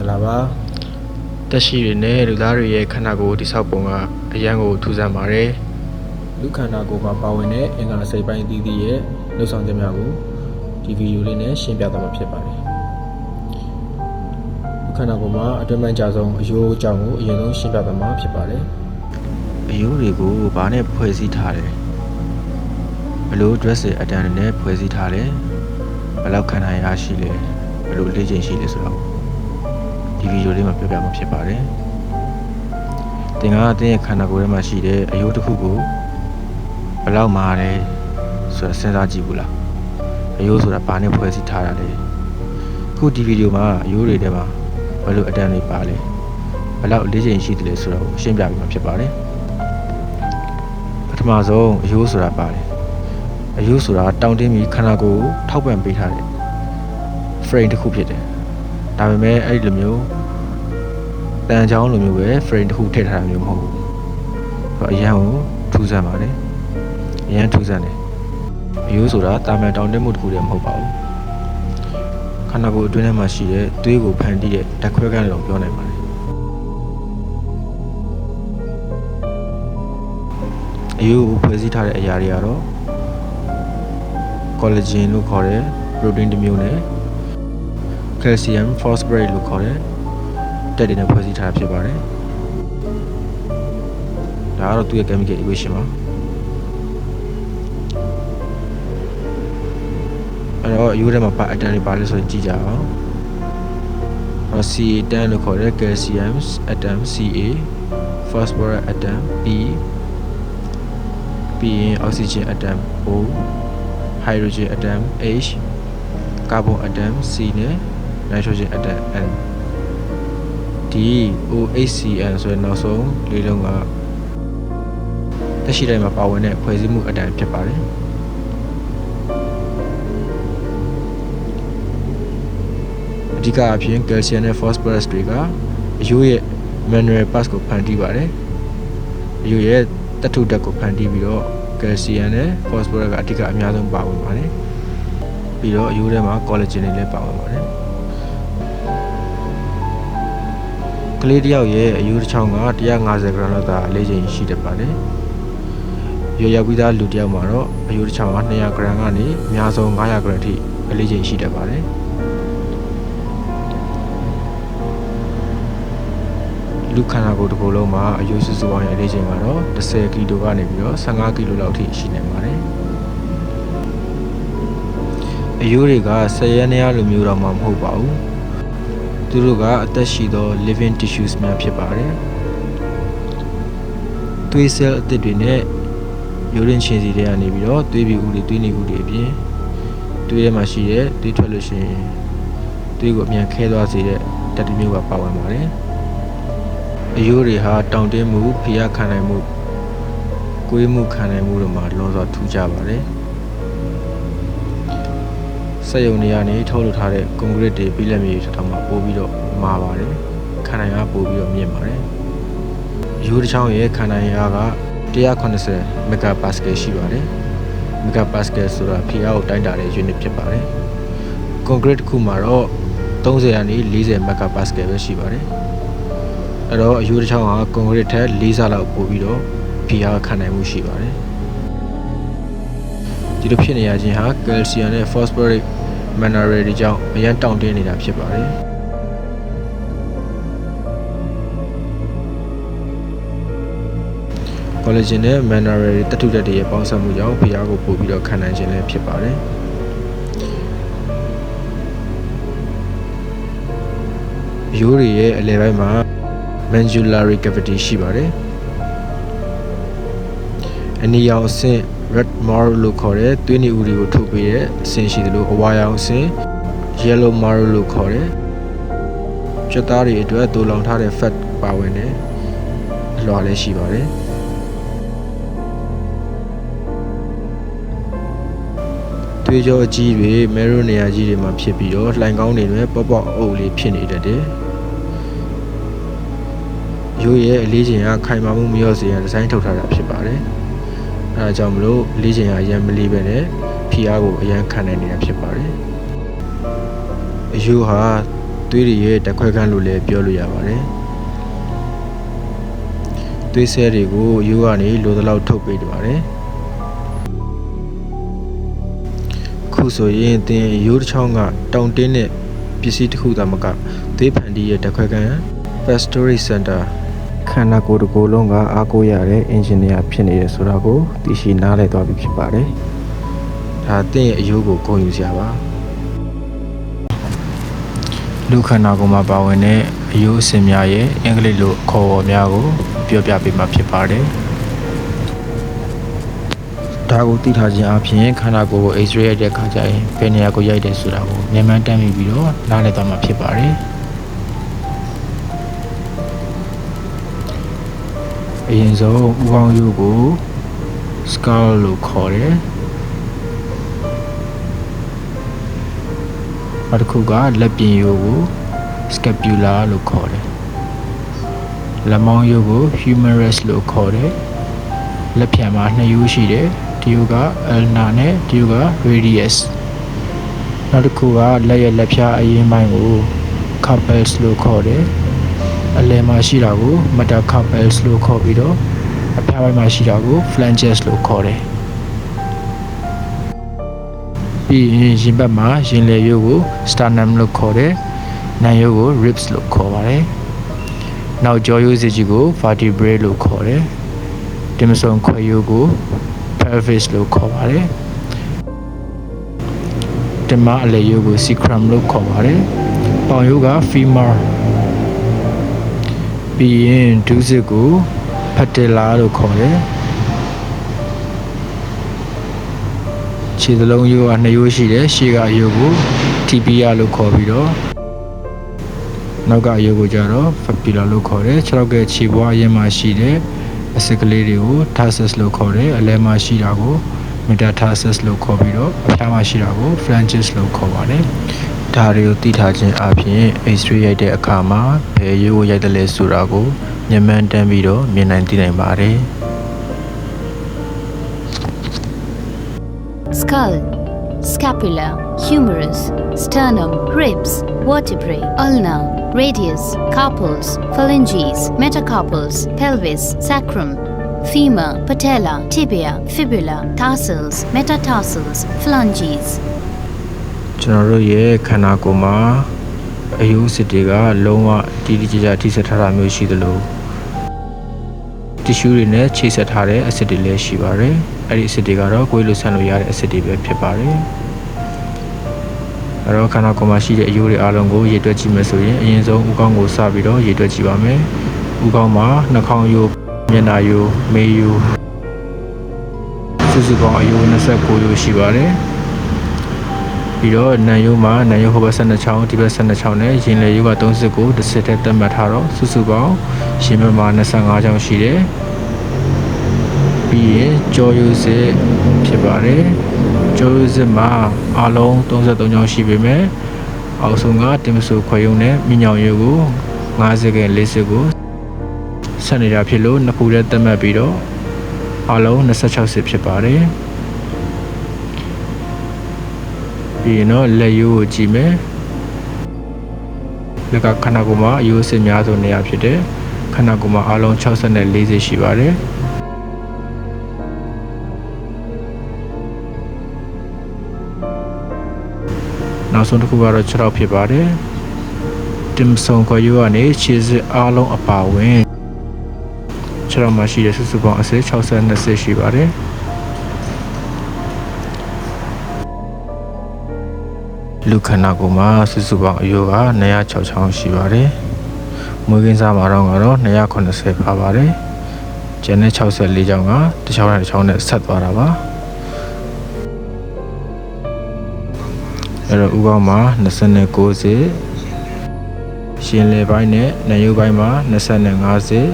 လာပါတက်ရှိတွေနဲ့လူသားတွေရဲ့ခန္ဓာကိုယ်တိဆောက်ပုံကအရန်ကိုထူးဆန်းပါတယ်လူခန္ဓာကိုယ်မှာပါဝင်တဲ့အင်္ဂါစိတ်ပိုင်းအသီးသီးရဲ့လှုပ်ဆောင်ချက်များကိုဒီဗီဒီယိုလေးနဲ့ရှင်းပြသွားမှာဖြစ်ပါတယ်လူခန္ဓာကိုယ်မှာအတွင်းပိုင်းကြဆုံးအယိုးအကြောင်းကိုအရင်ဆုံးရှင်းပြသွားမှာဖြစ်ပါတယ်အယိုးတွေကိုဘာနဲ့ဖွဲ့စည်းထားလဲဘယ်လို dress အတန်းနဲ့ဖွဲ့စည်းထားလဲဘယ်လောက်ခန္ဓာရရှိလဲဘယ်လိုလေ့ကျင့်ရှိလဲဆိုတော့ဒီဗီဒီယိုလေးမှာပြောပြမှာဖြစ်ပါတယ်သင်ကအသင်ရဲ့ခန္ဓာကိုယ်ထဲမှာရှိတဲ့အယိုးတစ်ခုကိုဘယ်လောက်မာလဲဆိုတာစဉ်းစားကြည့်ဘူးလားအယိုးဆိုတာဘာနဲ့ဖွဲ့စည်းထားတာလဲခုဒီဗီဒီယိုမှာအယိုးတွေထဲမှာဘယ်လိုအတန်းတွေပါလဲဘယ်လောက်လေ့ကျင့်ရှိတယ်လဲဆိုတော့ရှင်းပြပေးမှာဖြစ်ပါတယ်ပထမဆုံးအယိုးဆိုတာပါတယ်အယိုးဆိုတာတောင့်တင်းပြီးခန္ဓာကိုယ်ကိုထောက်ပံ့ပေးထားတဲ့ frame တစ်ခုဖြစ်တယ်ဒါပေမဲ့အဲ့ဒီလိုမျိုးတန်ချောင်းလိုမျိုးပဲ frame တစ်ခုထည့်ထားတာမျိုးမဟုတ်ဘူးအရန်ကိုထူးဆန်းပါတယ်အရန်ထူးဆန်းတယ်အယိုးဆိုတာတာမန်တောင့်တင်းမှုတစ်ခုတည်းမဟုတ်ပါဘူးခန္ဓာကိုယ်အတွင်းထဲမှာရှိတဲ့သွေးကိုဖန်တီးတဲ့ဓာတ်ခွဲခန်းလို့ပြောနိုင်ပါတယ်အယိုးကိုဖွဲ့စည်းထားတဲ့အရာတွေကတော့ collagen လို့ခေါ်တဲ့ protein တစ်မျိုးနဲ့ calcium phosphorate လို့ခေါ်တဲ့ဓာတ်တွေနဲ့ဖွဲ့စည်းထားတာဖြစ်ပါတယ်ဒါကတော့သူ့ရဲ့ chemical equation ပါအဲ့တော့အယိုးထဲမှာပါအတန်တွေပါလဲဆိုရင်ကြည့်ကြအောင်CA တန်လို့ခေါ်တဲ့ calcium atom CA phosphorus atom P ပြီးရင် oxygen atom O hydrogen atom H carbon atom C နဲ့ nitrogen atom N ဒီ OHCN ဆိုတဲ့နောက်ဆုံးလေးလုံးကတက်ရှိတိုင်းမှာပါဝင်တဲ့ဖွဲ့စည်းမှုအတန်ဖြစ်ပါတယ်အဓိကအဖြစ် calcium နဲ့ phosphorus တွေကအယိုးရဲ့ mineral parts ကိုဖန်တီးပါတယ်အယိုးရဲ့သတ္တုဓာတ်ကိုဖန်တီးပြီးတော့ calcium နဲ့ phosphorus ကအဓိကအများဆုံးပါဝင်ပါတယ်ပြီးတော့အယိုးထဲမှာ collagen တွေလည်းပါဝင်ပါတယ်ကလေးတစ်ယောက်ရဲ့အယိုးတစ်ချောင်းက150 g လောက်သာအလေးချိန်ရှိတတ်ပါတယ်ရွယ်ရောက်ပြီးသားလူတစ်ယောက်မှာတော့အယိုးတစ်ချောင်းက200 g ကနေအများဆုံး500 g အထိအလေးချိန်ရှိတတ်ပါတယ်လူခန္ဓာကိုယ်တစ်ခုလုံးမှာအယိုးစုစုပေါင်းရဲ့အလေးချိန်ကတော့10 ကီလိုကနေပြီးတော့15 ကီလိုလောက်ထိရှိနေပါတယ်အယိုးတွေကဆယ်ရက်နေရလိုမျိုးတော့မှမဟုတ်ပါဘူးသူတို့ကအသက်ရှိသော living tissues များဖြစ်ပါတယ်သွေးဆဲလ်အသစ်တွေနဲ့ရိုးရင်းချင်းစီတွေကနေပြီးတော့သွေးပြူတွေသွေးနေဦးတွေအပြင်သွေးထဲမှာရှိတဲ့သွေးထွက်လို့ရှိရင်သွေးကိုအမြန်ခဲသွားစေတဲ့ဓာတ်မျိုးကပါဝင်ပါတယ်အယိုးတွေဟာတောင့်တင်းမှုဖိအားခံနိုင်မှုကိုယ်မှုခံနိုင်မှုတို့မှာလွန်စွာထူးခြားပါတယ်စက်ရုံတွေကနေထုတ်လုပ်ထားတဲ့ကွန်ကရစ်တွေပြီးလက်မြေတွေထောင်မှာပို့ပြီးတော့မာပါတယ်ခံနိုင်အားပို့ပြီးတော့မြင့်ပါတယ်ရိုးတစ်ချောင်းရဲ့ခံနိုင်အားက180 megapascal ရှိပါတယ် megapascal ဆိုတာဖိအားကိုတိုင်းတာတဲ့ unit ဖြစ်ပါတယ်ကွန်ကရစ်တစ်ခုမှာတော့30ကနေ40 megapascal ပဲရှိပါတယ်အဲ့တော့အယိုးတစ်ချောင်းဟာကွန်ကရစ်ထက်4ဆလောက်ပို့ပြီးတော့ဖိအားခံနိုင်မှုရှိပါတယ်ဒီလိုဖြစ်နေရခြင်းဟာ calcium နဲ့ phosphoric mineral တွေကြောင့်အရန်တောင့်တင်းနေတာဖြစ်ပါတယ်collagen နဲ့ mineral တွေတထုဓာတ်တွေရဲ့ပေါင်းစပ်မှုကြောင့်ဖိအားကိုပို့ပြီးတော့ခံနိုင်ခြင်းလည်းဖြစ်ပါတယ်အယိုးတွေရဲ့အလယ်ပိုင်းမှာ medullary cavity ရှိပါတယ်အနီရောင်အဆင့် red marrow လို့ခေါ်တဲ့သွေးနေဦးတွေကိုထုတ်ပေးတဲ့အဆင့်ရှိသလိုအဝါရောင်အဆင့် yellow marrow လို့ခေါ်တဲ့ကြွက်သားတွေအတွက်တူလောင်ထားတဲ့ fat ပါဝင်တဲ့အလွှာလည်းရှိပါတယ်သွေးကြောအကြီးတွေ marrow နေရာကြီးတွေမှာဖြစ်ပြီးတော့လှိုင်ကောင်းတွေနဲ့ပေါ့ပေါ့အုပ်လေးဖြစ်နေတတ်တယ်ရိုးရဲ့အလေးချိန်ကခိုင်မာမှုမလျော့စေရန်ဒီဇိုင်းထုတ်ထားတာဖြစ်ပါတယ်အဲဒါကြောင့်မလို့အလေးချိန်ကအရန်မလေးပဲနဲ့ဖိအားကိုအရန်ခံနိုင်နေတာဖြစ်ပါတယ်အယိုးဟာ သွေးတွေရဲ့တက်ခွဲခန်းလို့လည်းပြောလို့ရပါတယ်သွေးဆဲတွေကိုအယိုးကနေလိုသလောက်ထုတ်ပေးပါတယ်ခုဆိုရင်သင်အယိုးတစ်ချောင်းကတောင်တင်းတဲ့ပစ္စည်းတစ်ခုသာမကသွေးဖန်တီးရဲ့တက်ခွဲခန်း Pastori Center ခန္ဓာကိုယ်တစ်ကိုယ်လုံးကအားကိုးရတဲ့အင်ဂျင်နီယာဖြစ်နေတယ်ဆိုတာကိုသိရှိနားလည်သွားပြီဖြစ်ပါတယ်ဒါသင်ရဲ့အယိုးကိုဂုဏ်ယူစရာပါလူခန္ဓာကိုယ်မှာပါဝင်တဲ့အယိုးအစင်များရဲ့အင်္ဂလိပ်လိုအခေါ်အဝေါ်များကိုပြောပြပေးမှာဖြစ်ပါတယ်ဒါကိုသိထားခြင်းအပြင်ခန္ဓာကိုယ်ကို X-ray ရိုက်တဲ့အခါကျရင်ဘယ်နေရာကိုရိုက်တယ်ဆိုတာကိုဉာဏ်မှန်းတမ်းမိပြီးတော့နားလည်သွားမှာဖြစ်ပါတယ်အရင်ဆုံးဥကောင်းရိုးကို skull လို့ခေါ်တယ်နောက်တစ်ခုကလက်ပြင်ရိုးကို scapula လို့ခေါ်တယ်လက်မောင်းရိုးကို humerus လို့ခေါ်တယ်လက်ဖြံမှာ2ရိုးရှိတယ်ဒီရိုးက ulna နဲ့ဒီရိုးက radius နောက်တစ်ခုကလက်ရဲ့လက်ဖြားအရင်ပိုင်းကို carpals လို့ခေါ်တယ်အလယ်မှာရှိတာကို metacarpals လို့ခေါ်ပြီးတော့အဖျားပိုင်းမှာရှိတာကို phalanges လို့ခေါ်တယ်ပြီးရင်ရင်ဘတ်မှာရင်လယ်ရိုးကို sternum လို့ခေါ်တယ်နံရိုးကို ribs လို့ခေါ်ပါတယ်နောက်ကြောရိုးစစ်ကြီးကို vertebrae လို့ခေါ်တယ်တင်မဆုံခွဲရိုးကို pelvis လို့ခေါ်ပါတယ်တင်မအလယ်ရိုးကို sacrum လို့ခေါ်ပါတယ်ပေါင်ရိုးက femur ပြီးရင်ဒုစစ်ကို patella လို့ခေါ်တယ်ခြေသလုံးရိုးက2ရိုးရှိတယ်ရှေ့ကအရိုးကို tibia လို့ခေါ်ပြီးတော့နောက်ကအရိုးကိုကျတော့ fibula လို့ခေါ်တယ်ခြေထောက်ကခြေဘဝအရင်မှာရှိတဲ့အစစ်ကလေးတွေကို tarsus လို့ခေါ်တယ်အလယ်မှာရှိတာကို metatarsus လို့ခေါ်ပြီးတော့အဖျားမှာရှိတာကို phalanges လို့ခေါ်ပါတယ်ဒါတွေကိုသိထားခြင်းအပြင် X-ray ရိုက်တဲ့အခါမှာဘယ်ရိုးကိုရိုက်တယ်လဲဆိုတာကိုဉာဏ်မှန်းတမ်းပြီးတော့မြင်နိုင်သိနိုင်ပါတယ် Skull, scapula, humerus, sternum, ribs, vertebrae, ulna, radius, carpals, phalanges, metacarpals, pelvis, sacrum, femur, patella, tibia, fibula, tarsals, metatarsals, phalanges. ကျွန်တော်တို့ရဲ့ခန္ဓာကိုယ်မှာအယိုးစစ်တွေကလုံးဝတိတိကျကျထိစပ်ထားတာမျိုးရှိသလိုတီရှူးတွေနဲ့ချိတ်ဆက်ထားတဲ့အဆစ်တွေလည်းရှိပါတယ်အဲ့ဒီအဆစ်တွေကတော့ကိုယ်လိုဆန့်လို့ရတဲ့အဆစ်တွေပဲဖြစ်ပါတယ်အဲ့တော့ခန္ဓာကိုယ်မှာရှိတဲ့အယိုးတွေအားလုံးကိုရေတွက်ကြည့်မယ်ဆိုရင်အရင်ဆုံးဥကောင်းကိုစပြီးတော့ရေတွက်ကြည့်ပါမယ်ဥကောင်းမှာနှာခေါင်းယိုးမျက်နှာယိုးမေးယိုးစုစုပေါင်းအယိုး29ယိုးရှိပါတယ်ပြီးတော့နံယိုးမှာနံယိုးဟိုဘက်12ချောင်းဒီဘက်12ချောင်းနဲ့ရင်လေယိုးက30ကိုတစ်စက်တည်းတက်မှတ်ထားတော့စုစုပေါင်းရင်ဘက်မှာ25ချောင်းရှိတယ်ပြီးရင်ကြောရိုးစစ်ဖြစ်ပါတယ်ကြောရိုးစစ်မှာအလုံး33ချောင်းရှိပေမဲ့အောက်ဆုံးကတင်မဆူခွဲယုံနဲ့မြညောင်ရိုးကို50က40ကိုဆက်နေတာဖြစ်လို့နှစ်ခုတည်းတက်မှတ်ပြီးတော့အလုံး26စစ်ဖြစ်ပါတယ်ပြီးရင်တော့လက်ရိုးကိုကြည့်မယ်လက်ကခန္ဓာကိုယ်မှာအယိုးစစ်များဆုံးနေရာဖြစ်တဲ့ခန္ဓာကိုယ်မှာအလုံး64စစ်ရှိပါတယ်နောက်ဆုံးတစ်ခုကတော့6ထောက်ဖြစ်ပါတယ်တင်ဆုံခွဲရိုးကနေခြေစစ်အလုံးအပါဝင်6ထောက်မှာရှိတဲ့စုစုပေါင်းအစစ်62စစ်ရှိပါတယ်လူခန္ဓာကိုယ်မှာစုစုပေါင်းအယိုးက206ချောင်းရှိပါတယ်။မွေးကင်းစားမှာတော့280ပါပါတယ်။ကျန်တဲ့64ချောင်းကတစ်ချောင်းနဲ့တစ်ချောင်းနဲ့ဆက်သွားတာပါ။အဲ့တော့ဥကောင်းမှာ29စစ်ရှင်လေပိုင်းနဲ့နံရိုးပိုင်းမှာ25စစ်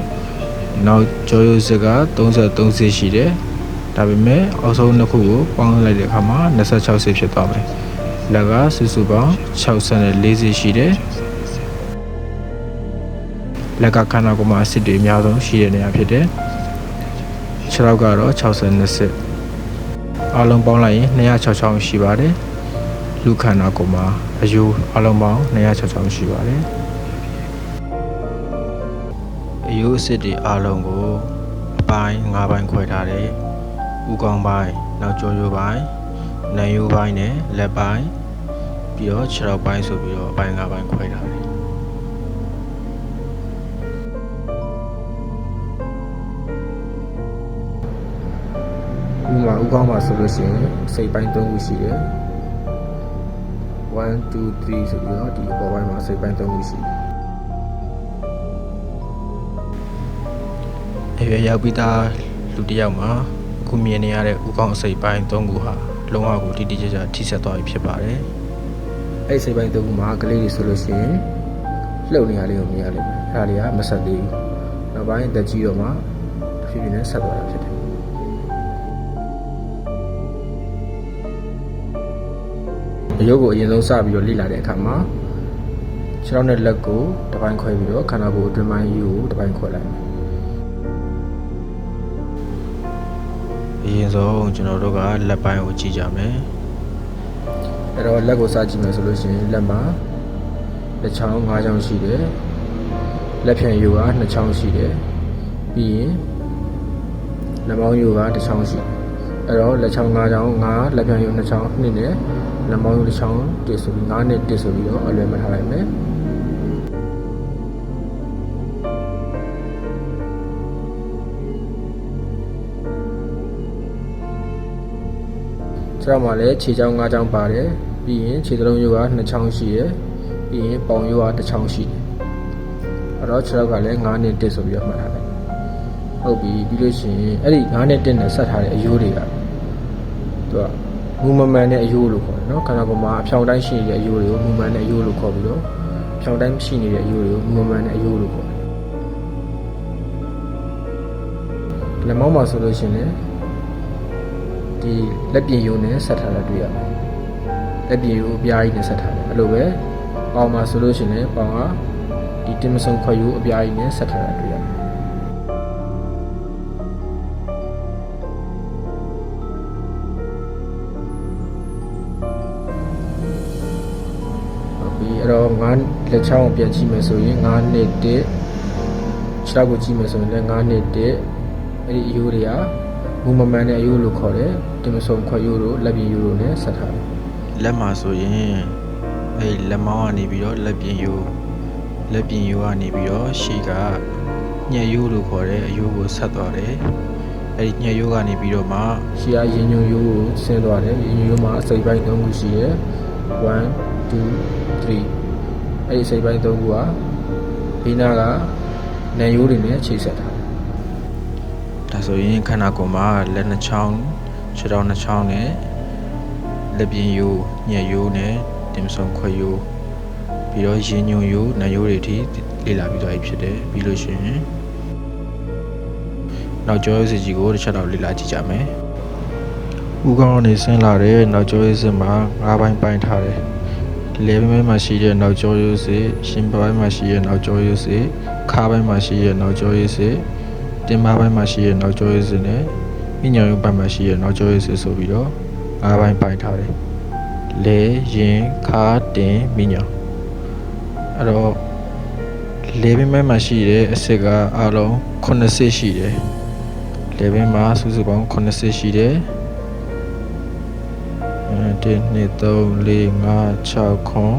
နောက်ကြောရိုးစစ်က33စစ်ရှိတယ်။ဒါပေမဲ့အောက်ဆုံးနှစ်ခုကိုပေါင်းလိုက်တဲ့အခါမှာ26စစ်ဖြစ်သွားမယ်။လက်ကစုစုပေါင်း64စစ်ရှိတယ်လက်ကခန္ဓာကိုယ်မှာအဆစ်တွေအများဆုံးရှိတဲ့နေရာဖြစ်တယ်ခြေထောက်ကတော့62စစ်အားလုံးပေါင်းလိုက်ရင်206ချောင်းရှိပါတယ် လူခန္ဓာကိုယ်မှာအယိုးအလုံးပေါင်း266ရှိပါတယ်အယိုးအစစ်တွေအလုံးကိုအပိုင်း5ပိုင်းခွဲထားတယ်ဥကောင်းပိုင်းနောက်ကျောရိုးပိုင်းနံရိုးပိုင်းနဲ့လက်ပိုင်းပြီးတော့ခြေထောက်ပိုင်းဆိုပြီးတော့အပိုင်း5ပိုင်းခွဲထားတယ်ဥမာဥကောင်းမှာဆိုလို့ရှိရင်စိတ်ပိုင်း3ခုရှိတယ်1 2 3ဆိုပြီးတော့ဒီအပေါ်ပိုင်းမှာစိတ်ပိုင်း3ခုရှိတယ်အရွယ်ရောက်ပြီးသားလူတစ်ယောက်မှာအခုမြင်နေရတဲ့ဥကောင်းအစိတ်ပိုင်း3ခုဟာလုံးဝကိုတိတိကျကျထိဆက်သွားပြီဖြစ်ပါတယ်အဲ့စိတ်ပိုင်း3ခုမှာကလေးတွေဆိုလို့ရှိရင်လှုပ်နေရလေးကိုမြင်ရလိမ့်မယ်အဲ့ဒါတွေကမဆက်သေးဘူးနောက်ပိုင်းတက်ကြီးတော့မှဖြည်းဖြည်းနဲ့ဆက်သွားတာဖြစ်တယ်အယုတ်ကိုအရင်ဆုံးစပြီးတော့လေ့လာတဲ့အခါမှာခြေထောက်နဲ့လက်ကိုတစ်ပိုင်းခွဲပြီးတော့ခန္ဓာကိုယ်အတွင်းပိုင်းယူကိုတစ်ပိုင်းခွဲလိုက်မယ်အရင်ဆုံးကျွန်တော်တို့ကလက်ပိုင်းကိုကြည့်ကြမယ်အဲ့တော့လက်ကိုစကြည့်မယ်ဆိုလို့ရှိရင်လက်မှာလက်ချောင်း5ချောင်းရှိတယ်လက်ဖြံယူက2ချောင်းရှိတယ်ပြီးရင်လက်မောင်းယူက1ချောင်းရှိတယ်အဲ့တော့လက်ချောင်း5ချောင်း5လက်ဖြံယူ2ချောင်း2နဲ့လက်မောင်းယူ1ချောင်းတစ်ဆိုပြီး9နဲ့တစ်ဆိုပြီးတော့အလွယ်မှတ်ထားလိုက်မယ်ခြေထောက်မှာလည်းခြေချောင်း5ချောင်းပါတယ်ပြီးရင်ခြေသလုံးရိုးက2ချောင်းရှိတယ်ပြီးရင်ပေါင်ရိုးက1ချောင်းရှိတယ်အဲ့တော့ခြေထောက်ကလည်း9နဲ့1ဆိုပြီးတော့မှတ်ထားတယ်ဟုတ်ပြီပြီးလို့ရှိရင်အဲ့ဒီ9နဲ့1နဲ့ဆက်ထားတဲ့အယိုးတွေကသူကမူမမှန်တဲ့အယိုးလို့ခေါ်တယ်နော်ခန္ဓာကိုယ်မှာအဖြောင်တိုင်းရှိနေတဲ့အယိုးတွေကိုမူမှန်တဲ့အယိုးလို့ခေါ်ပြီးတော့အဖြောင်တိုင်းရှိနေတဲ့အယိုးတွေကိုမူမှန်တဲ့အယိုးလို့ခေါ်တယ်လက်မောင်းမှာဆိုလို့ရှိရင်ဒီလက်ပြင်ရိုးနဲ့ဆက်ထားတာတွေ့ရမယ်လက်ပြင်ရိုးအပြားကြီးနဲ့ဆက်ထားတယ်အဲ့လိုပဲပေါင်မှာဆိုလို့ရှိရင်ပေါင်ကဒီတင်မဆုံခွက်ရိုးအပြားကြီးနဲ့ဆက်ထားတာတွေ့ရမယ်ဟုတ်ပြီအဲ့တော့9လက်ချောင်းကိုပြန်ကြည့်မယ်ဆိုရင်9နှစ်1ခြေထောက်ကိုကြည့်မယ်ဆိုရင်လည်း9နှစ်1အဲ့ဒီအယိုးတွေကမူမမှန်တဲ့အယိုးလို့ခေါ်တယ်တင်မဆုံခွက်ရိုးတို့လက်ပြင်ရိုးတို့နဲ့ဆက်ထားတယ်လက်မှာဆိုရင်အဲ့လက်မောင်းကနေပြီးတော့လက်ပြင်ရိုးကနေပြီးတော့ရှေ့ကညက်ရိုးလို့ခေါ်တဲ့အယိုးကိုဆက်သွားတယ်အဲ့ဒီညက်ရိုးကနေပြီးတော့မှရှေ့ကရင်ညွန်ရိုးကိုဆင်းသွားတယ်ရင်ညွန်ရိုးမှာအစိပ်ပိုင်း3ခုရှိတယ်1 2 3အဲ့ဒီအစိပ်ပိုင်း3ခုကဘေးနားကနံရိုးတွေနဲ့ချိတ်ဆက်ထားဒါဆိုရင်ခန္ဓာကိုယ်မှာလက်2ချောင်းခြေထောက်2ချောင်းနဲ့လက်ပြင်ရိုးညက်ရိုးနဲ့တင်ဆုံခွက်ရိုးပြီးတော့ရင်ညွန်ရိုးနံရိုးတွေအထိလေ့လာပြီးသွားပြီဖြစ်တယ်ပြီးလို့ရှိရင်နောက်ကျောရိုးစစ်ကြီးကိုတစ်ချက်တော့လေ့လာကြည့်ကြမယ်ဥကောင်းနေဆင်းလာတဲ့နောက်ကျောရိုးစစ်မှာ5ပိုင်းပိုင်းထားတယ်လေဘင်းမှာရှိတဲ့နောက်ကျောရိုးစစ်ရှင်ပိုင်းမှာရှိတဲ့နောက်ကျောရိုးစစ်ခါပိုင်းမှာရှိတဲ့နောက်ကျောရိုးစစ်တင်မပိုင်းမှာရှိတဲ့နောက်ကျောရိုးစစ်နဲ့ပညာရုပ်ပိုင်းမှာရှိတဲ့နောက်ကျောရိုးစစ်ဆိုပြီးတော့5ပိုင်းပိုင်းထားတယ်လေရင်ခါတင်ပညာအဲ့တော့လေဘင်းမှာရှိတဲ့အစစ်ကအလုံး9စစ်ရှိတယ်လေဘင်းမှာစုစုပေါင်း9စစ်ရှိတယ်1 2 3 4 5 6ခွန်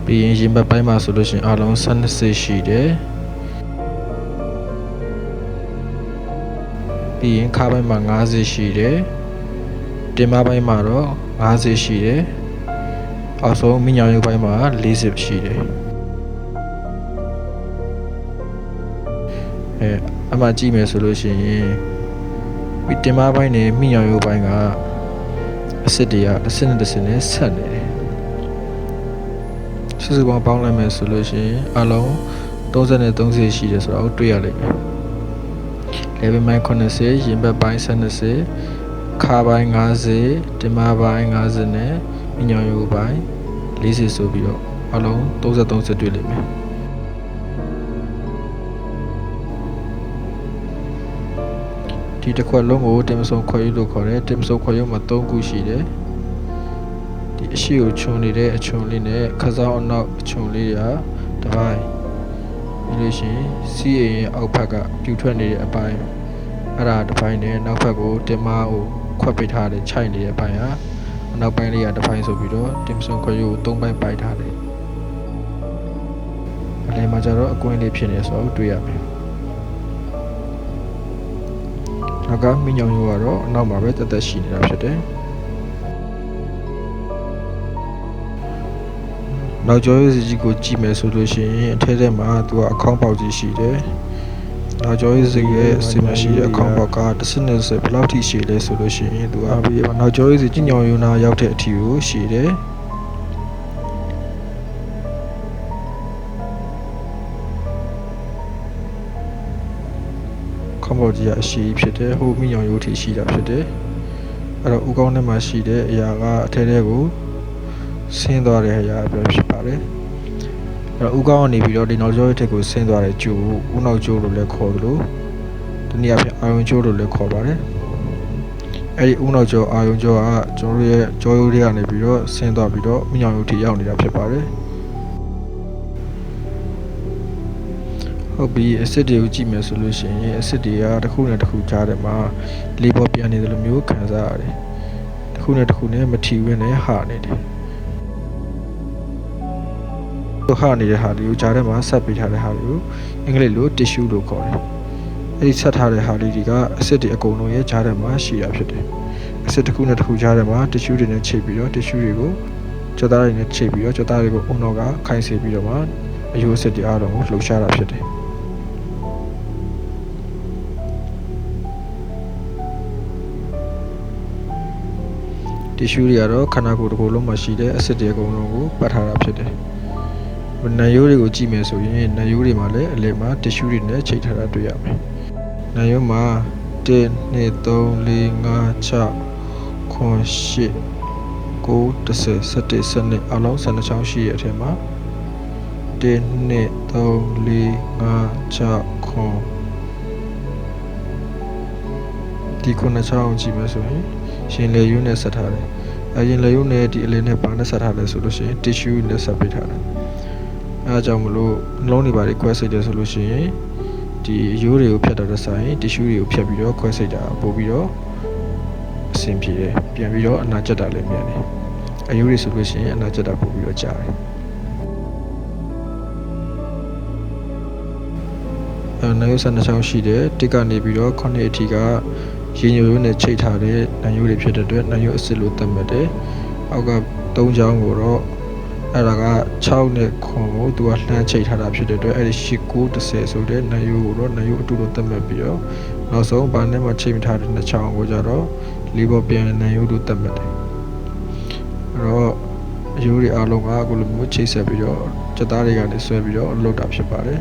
ပြီးရင်ရင်ဘက်ပိုင်းမှာဆိုလို့ရှိရင်အလုံး12စစ်ရှိတယ်ပြီးရင်ခါပိုင်းမှာ5စစ်ရှိတယ်တင်မပိုင်းမှာတော့5စစ်ရှိတယ်အောက်ဆုံးမိညာရုပ်ပိုင်းမှာ4စစ်ရှိတယ်အမှကြည့်မယ်ဆိုလို့ရှိရင်ဒီတင်မပိုင်းနဲ့မိညာရုပ်ပိုင်းကအစစ်တွေကတစ်စစ်နဲ့တစ်စစ်နဲ့ဆက်နေတယ်စုစုပေါင်းပေါင်းလိုက်မယ်ဆိုလို့ရှိရင်အလုံး33စစ်ရှိတယ်ဆိုတော့တွေ့ရလိမ့်မယ်လေဘင်းပိုင်း90ရင်ဘက်ပိုင်း12ခါပိုင်း50တင်မပိုင်း50နဲ့မိညာရုပ်ပိုင်း40ဆိုပြီးတော့အလုံး33စစ်တွေ့လိမ့်မယ်ဒီတစ်ခွက်လုံးကိုတင်မဆုံခွက်ရုပ်လို့ခေါ်တယ်တင်မဆုံခွက်ရုပ်မှာ3ခုရှိတယ်ဒီ အရှိကိုခြုံနေတဲ့အခြုံလေးနဲ့ခစောင်းအနောက်အခြုံလေးရာတစ်ပိုင်းပြီးလို့ရှိရင်စီးရင်အောက်ဘက်ကပြူထွက်နေတဲ့အပိုင်းအဲ့ဒါတစ်ပိုင်းနဲ့နောက်ဘက်ကိုတင်မကိုခွက်ပိတ်ထားတဲ့ခြိုက်နေတဲ့အပိုင်းဟာအနောက်ပိုင်းလေးကတစ်ပိုင်းဆိုပြီးတော့တင်ဆုံခွက်ရိုးကို၃ပိုင်းပိုက်ထားတယ်အလဲမှာကျတော့အကွင်းလေးဖြစ်နေဆိုတော့တွေ့ရမယ်နောက်ကမိညောင်ရိုးကတော့အနောက်မှာပဲတက်တက်ရှိနေတာဖြစ်တယ်နောက်ကျောရေးစီကြီးကိုကြည့်မယ်ဆိုလို့ရှိရင်အထဲထဲမှာသူကအခေါင်းပေါက်ကြီးရှိတယ်နောက်ကျောရေးစီရဲ့အစင်မရှိတဲ့အခေါင်းပေါက်က10-20ဘယ်လောက်ထိရှိလဲဆိုလို့ရှိရင်သူကပြီးနောက်ကျောရေးစီကြီးညောင်ရိုးနာရောက်တဲ့အထိကိုရှိတယ်ခေါင်းပေါက်ကြီးကအရှိဖြစ်တယ်ဟိုမိညောင်ရိုးထိရှိတာဖြစ်တယ်အဲ့တော့ဥကောင်းထဲမှာရှိတဲ့အရာကအထဲထဲကိုဆင်းသွားတဲ့အရာပဲဖြစ်ပါတယ်။အဲ့တော့ဥကောင်းကနေပြီးတော့ဒီနောက်ကျောရေးထက်ကိုဆင်းသွားတဲ့ကျိုးကိုဥနောက်ကျိုးလို့လည်းခေါ်သလိုတနည်းအားဖြင့်အာယုံကျိုးလို့လည်းခေါ်ပါတယ်။အဲ့ဒီဥနောက်ကျော်အာယုံကျော်ကကျွန်တော်တို့ရဲ့ကျောရိုးတွေကနေပြီးတော့ဆင်းသွားပြီးတော့မြောင်ရိုးထိရောက်နေတာဖြစ်ပါတယ်။ဟုတ်ပြီအစစ်တွေကိုကြည့်မယ်ဆိုလို့ရှိရင်အစစ်တွေကတစ်ခုနဲ့တစ်ခုကြားထဲမှာလေးပေါ်ပြန်နေတယ်လို့မျိုးခံစားရတယ်။တစ်ခုနဲ့တစ်ခုနဲ့မထီဝင်းနဲ့ဟာနေတယ်။ဟာနေတဲ့ဟာလေးကိုကြားထဲမှာဆက်ပေးထားတဲ့ဟာလေးကိုအင်္ဂလိပ်လို tissue လို့ခေါ်တယ်။အဲဒီဆက်ထားတဲ့ဟာလေးတွေကအဆစ်တွေအကုန်လုံးရဲ့ကြားထဲမှာရှိတာဖြစ်တယ်။အဆစ်တစ်ခုနဲ့တစ်ခုကြားထဲမှာ tissue တွေနဲ့ချိတ်ပြီးတော့ tissue တွေကိုကြောသားတွေနဲ့ချိတ်ပြီးတော့ကြောသားတွေကိုအုံတော့ကခိုင်စေပြီးတော့မှအယိုးအဆစ်တွေအားလုံးကိုလှုပ်ရှားတာဖြစ်တယ်။tissue တွေကတော့ခန္ဓာကိုယ်တစ်ခုလုံးမှာရှိတဲ့အဆစ်တွေအကုန်လုံးကိုပတ်ထားတာဖြစ်တယ်။နံရိုးတွေကိုကြည့်မယ်ဆိုရင်နံရိုးတွေမှာလည်းအလယ်မှာ tissue တွေနဲ့ချိတ်ထားတာတွေ့ရမယ်။နံရိုးမှာ1 2 3 4 5 6 9 10 11 12အလုံး12ချောင်းရှိတဲ့အထက်မှာ1 2 3 4 5 6 ဒီ9ချောင်းကြည့်မယ်ဆိုရင်ရှင်လေရိုးနဲ့ဆက်ထားတယ်။အရင်လေရိုးနဲ့ဒီအလယ်နဲ့ဘာနဲ့ဆက်ထားလဲဆိုလို့ရှိရင် tissue နဲ့ဆက်ပေးထားတယ်။အဲအကြောင်းမလို့နှလုံးတွေပါခွဲစိတ်တယ်ဆိုလို့ရှိရင်ဒီရိုးတွေကိုဖြတ်တော့ဆိုင် tissue တွေကိုဖြတ်ပြီးတော့ခွဲစိတ်တာပို့ပြီးတော့အဆင်ပြေတယ်ပြန်ပြီးတော့အနာကျက်တာလည်းမြန်တယ်အရိုးတွေဆိုလို့ရှိရင်အနာကျက်တာပို့ပြီးတော့ကြာတယ်နာယုဆန်နှချောင်းရှိတယ်တစ်ကနေပြီးတော့9အထိကရေညိုရိုးနဲ့ချိတ်ထားတဲ့နာယုတွေဖြစ်တဲ့အတွက်နာယုအစစ်လို့သတ်မှတ်တယ်အောက်က3ချောင်းကိုတော့အဲ့ဒါက6နဲ့9ကိုသူကလှမ်းချိတ်ထားတာဖြစ်တဲ့အတွက်အဲ့ဒီ8 9 10ဆိုတဲ့နာယုကိုတော့နာယုအတူတူသတ်မှတ်ပြီးတော့နောက်ဆုံးဘာနဲ့မှချိတ်မထားတဲ့2ချောင်းကိုကြတော့လေးပေါ်ပြန်နာယုတို့သတ်မှတ်တယ်အဲ့တော့အယိုးတွေအားလုံးကအခုလိုမျိုးချိတ်ဆက်ပြီးတော့စက်သားတွေကနေဆွဲပြီးတော့လှုပ်တာဖြစ်ပါတယ်